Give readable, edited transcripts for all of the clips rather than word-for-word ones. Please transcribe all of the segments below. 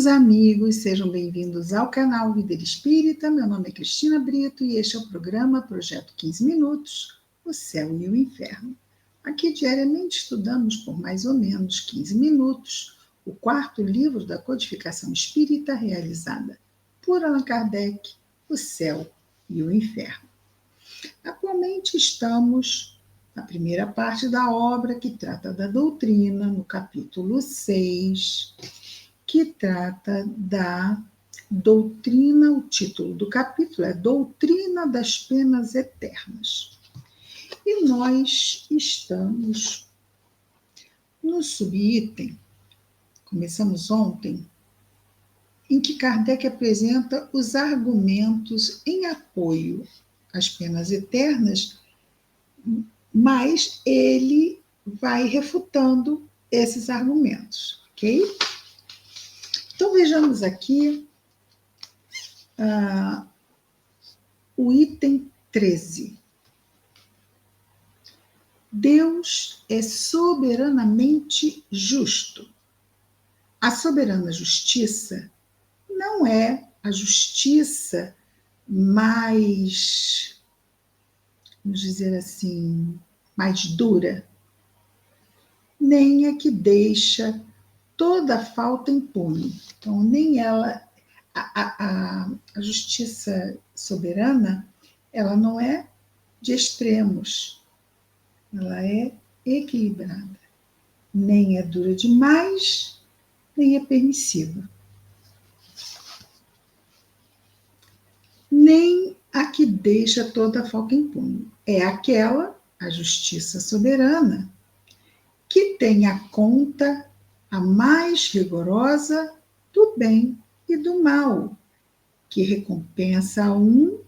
Queridos amigos, sejam bem-vindos ao canal Vida Espírita. Meu nome é Cristina Brito e este é o programa Projeto 15 Minutos, O Céu e o Inferno. Aqui diariamente estudamos por mais ou menos 15 minutos o quarto livro da codificação espírita realizada por Allan Kardec, O Céu e o Inferno. Atualmente estamos na primeira parte da obra que trata da doutrina, no capítulo 6, que trata da doutrina, o título do capítulo é Doutrina das Penas Eternas. E nós estamos no subitem, começamos ontem, em que Kardec apresenta os argumentos em apoio às penas eternas, mas ele vai refutando esses argumentos, ok? Então, vejamos aqui o item 13. Deus é soberanamente justo. A soberana justiça não é a justiça mais, vamos dizer assim, mais dura, nem a que deixa toda falta impune. Então, nem ela, a justiça soberana, ela não é de extremos, ela é equilibrada. Nem é dura demais, nem é permissiva. Nem a que deixa toda falta impune. É aquela, a justiça soberana, que tem a conta a mais rigorosa do bem e do mal, que recompensa um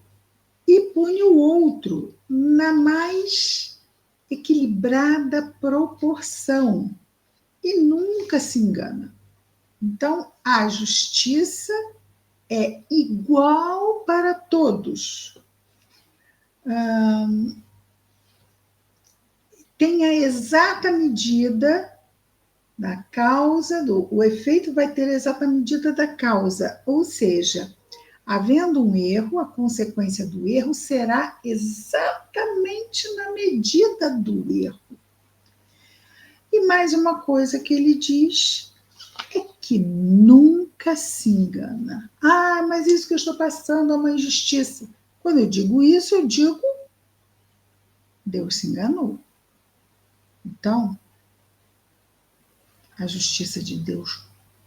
e pune o outro na mais equilibrada proporção e nunca se engana. Então, a justiça é igual para todos. Tem a exata medida da causa, o efeito vai ter a exata medida da causa, ou seja, havendo um erro, a consequência do erro será exatamente na medida do erro. E mais uma coisa que ele diz é que nunca se engana. Ah, mas isso que eu estou passando é uma injustiça. Quando eu digo isso, eu digo Deus se enganou. Então, a justiça de Deus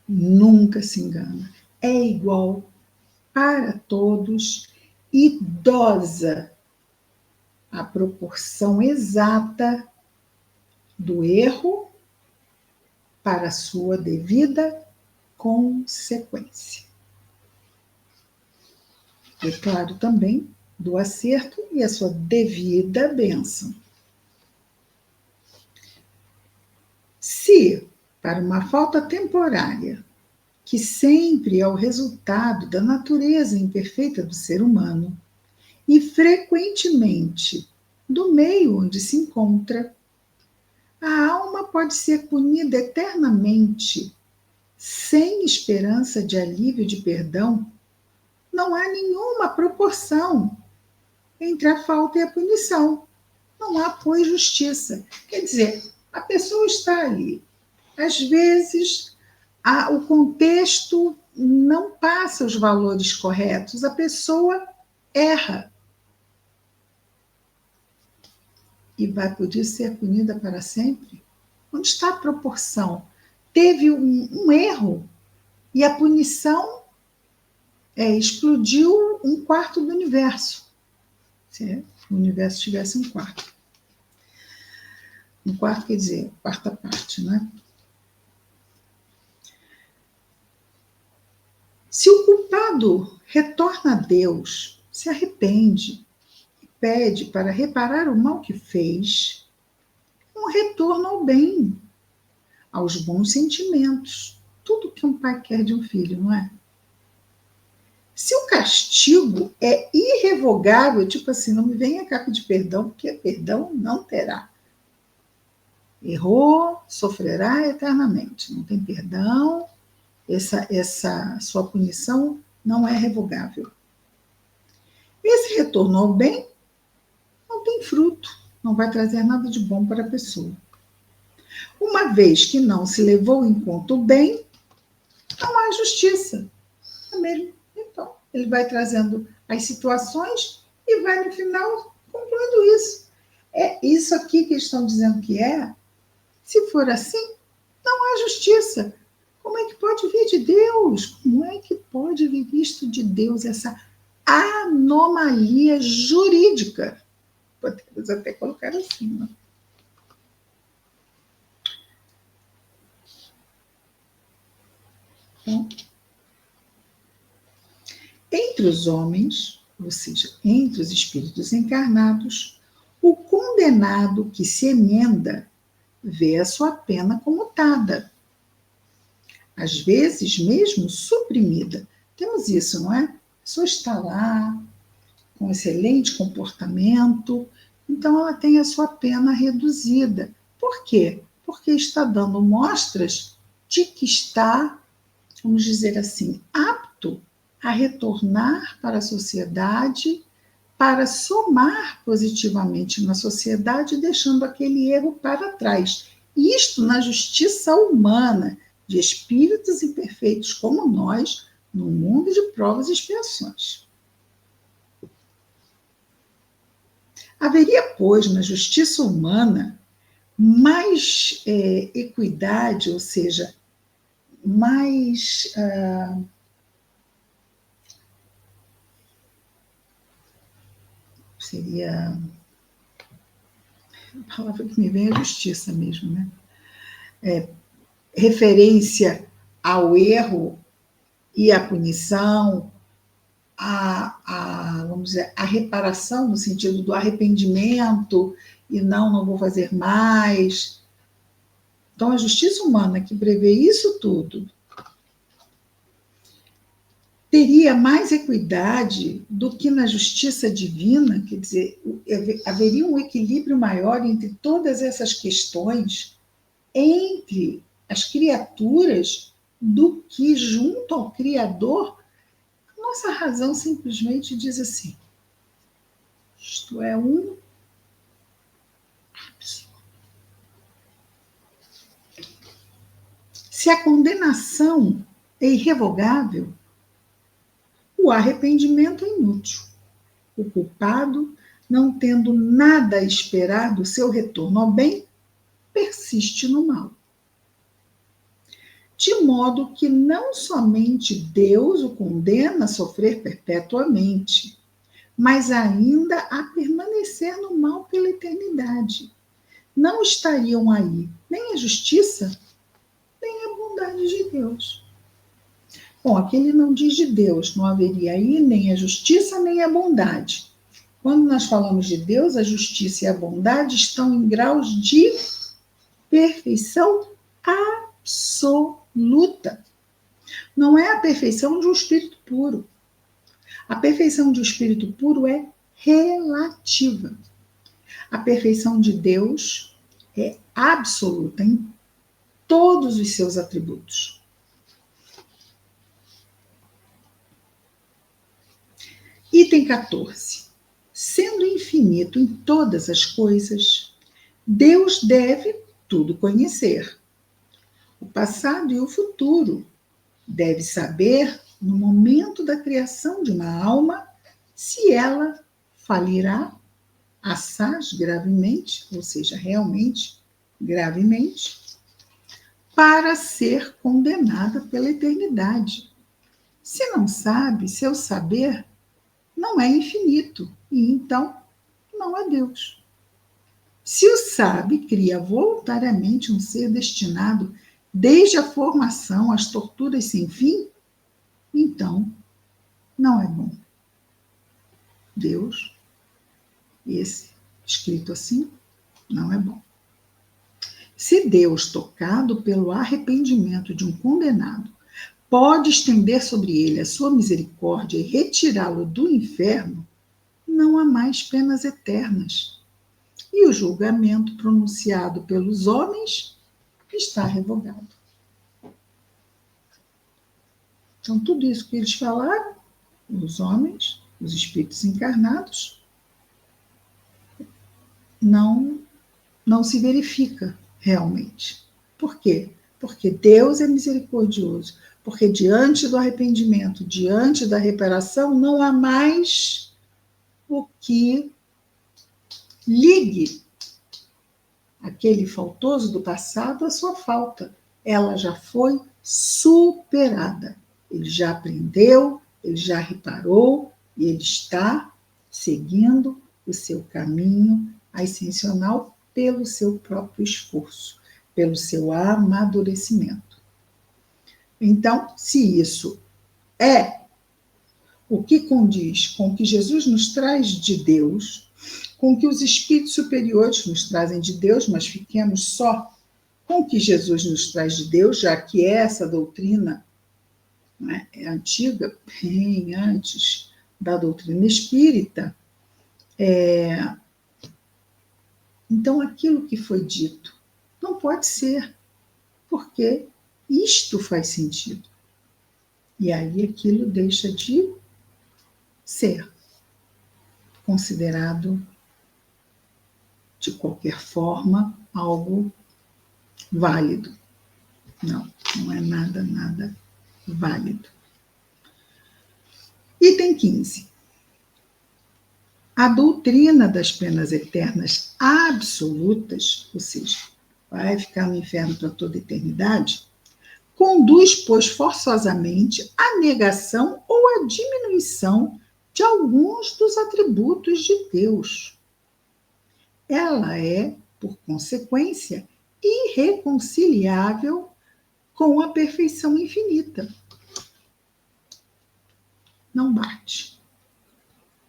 nunca se engana. É igual para todos e dosa a proporção exata do erro para a sua devida consequência. E, claro, também do acerto e a sua devida bênção. Se, para uma falta temporária, que sempre é o resultado da natureza imperfeita do ser humano, e frequentemente do meio onde se encontra, a alma pode ser punida eternamente, sem esperança de alívio de perdão, não há nenhuma proporção entre a falta e a punição. Não há, pois, justiça. Quer dizer, a pessoa está ali. Às vezes, o contexto não passa os valores corretos, a pessoa erra. E vai poder ser punida para sempre? Onde está a proporção? Teve um erro e a punição explodiu um quarto do universo. Se o universo tivesse um quarto. Um quarto quer dizer quarta parte, né? Se o culpado retorna a Deus, se arrepende e pede para reparar o mal que fez, um retorno ao bem, aos bons sentimentos, tudo que um pai quer de um filho, não é? Se o castigo é irrevogável, tipo assim, não me venha cá pedir perdão, porque perdão não terá. Errou, sofrerá eternamente. Não tem perdão, essa sua punição não é revogável. Esse retorno ao bem não tem fruto, não vai trazer nada de bom para a pessoa. Uma vez que não se levou em conta o bem, não há justiça. É mesmo? Então, ele vai trazendo as situações e vai, no final, concluindo isso. É isso aqui que eles estão dizendo que é. Se for assim, não há justiça. Como é que pode vir de Deus? Como é que pode vir visto de Deus essa anomalia jurídica? Podemos até colocar assim, né? Então, entre os homens, ou seja, entre os espíritos encarnados, o condenado que se emenda vê a sua pena comutada, às vezes mesmo suprimida. Temos isso, não é? A pessoa está lá com excelente comportamento, então ela tem a sua pena reduzida. Por quê? Porque está dando mostras de que está, vamos dizer assim, apto a retornar para a sociedade, para somar positivamente na sociedade, deixando aquele erro para trás. Isto na justiça humana, de espíritos imperfeitos como nós, no mundo de provas e expiações. Haveria, pois, na justiça humana, mais equidade, ou seja, mais seria a palavra que me vem é justiça mesmo, né? Referência ao erro e à punição, vamos dizer, a reparação no sentido do arrependimento e não vou fazer mais. Então, a justiça humana que prevê isso tudo teria mais equidade do que na justiça divina, quer dizer, haveria um equilíbrio maior entre todas essas questões, entre as criaturas, do que junto ao Criador. Nossa razão simplesmente diz assim: isto é um absurdo. Se a condenação é irrevogável, o arrependimento é inútil. O culpado, não tendo nada a esperar do seu retorno ao bem, persiste no mal. De modo que não somente Deus o condena a sofrer perpetuamente, mas ainda a permanecer no mal pela eternidade. Não estariam aí nem a justiça, nem a bondade de Deus. Bom, aqui ele não diz de Deus, não haveria aí nem a justiça, nem a bondade. Quando nós falamos de Deus, a justiça e a bondade estão em graus de perfeição absoluta. Não é a perfeição de um espírito puro. A perfeição de um espírito puro é relativa. A perfeição de Deus é absoluta em todos os seus atributos. Item 14. Sendo infinito em todas as coisas, Deus deve tudo conhecer. O passado e o futuro. Deve saber, no momento da criação de uma alma, se ela falirá assaz gravemente, ou seja, realmente gravemente, para ser condenada pela eternidade. Se não sabe, seu saber não é infinito, e então não é Deus. Se o sabe, cria voluntariamente um ser destinado, desde a formação às torturas sem fim, então não é bom. Deus, esse escrito assim, não é bom. Se Deus, tocado pelo arrependimento de um condenado, pode estender sobre ele a sua misericórdia e retirá-lo do inferno, não há mais penas eternas. E o julgamento pronunciado pelos homens está revogado. Então, tudo isso que eles falaram, os homens, os espíritos encarnados, não se verifica realmente. Por quê? Porque Deus é misericordioso. Porque diante do arrependimento, diante da reparação, não há mais o que ligue aquele faltoso do passado à sua falta. Ela já foi superada. Ele já aprendeu, ele já reparou e ele está seguindo o seu caminho ascensional pelo seu próprio esforço, pelo seu amadurecimento. Então, se isso é o que condiz com o que Jesus nos traz de Deus, com o que os espíritos superiores nos trazem de Deus, mas fiquemos só com o que Jesus nos traz de Deus, já que essa doutrina, né, é antiga, bem antes da doutrina espírita. Então, aquilo que foi dito não pode ser, porque isto faz sentido. E aí aquilo deixa de ser considerado, de qualquer forma, algo válido. Não é nada válido. Item 15. A doutrina das penas eternas absolutas, ou seja, vai ficar no inferno para toda a eternidade, conduz, pois, forçosamente à negação ou à diminuição de alguns dos atributos de Deus. Ela é, por consequência, irreconciliável com a perfeição infinita. Não bate.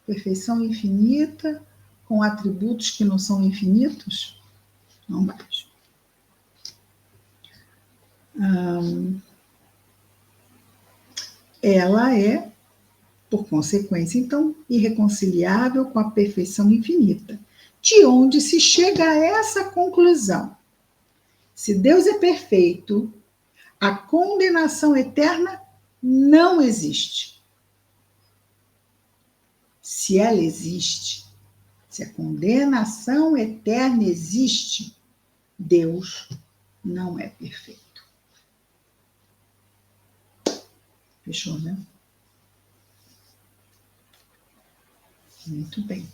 Perfeição infinita com atributos que não são infinitos, não bate. Ela é, por consequência, então, irreconciliável com a perfeição infinita. De onde se chega a essa conclusão? Se Deus é perfeito, a condenação eterna não existe. Se ela existe, se a condenação eterna existe, Deus não é perfeito. Fechou, né? Muito bem.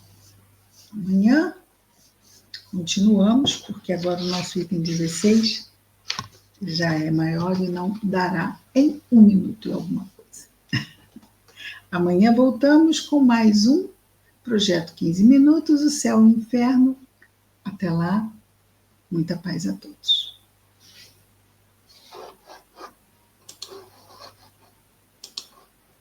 Amanhã continuamos, porque agora o nosso item 16 já é maior e não dará em 1 minuto e alguma coisa. Amanhã voltamos com mais um Projeto 15 Minutos, o Céu e o Inferno. Até lá, muita paz a todos.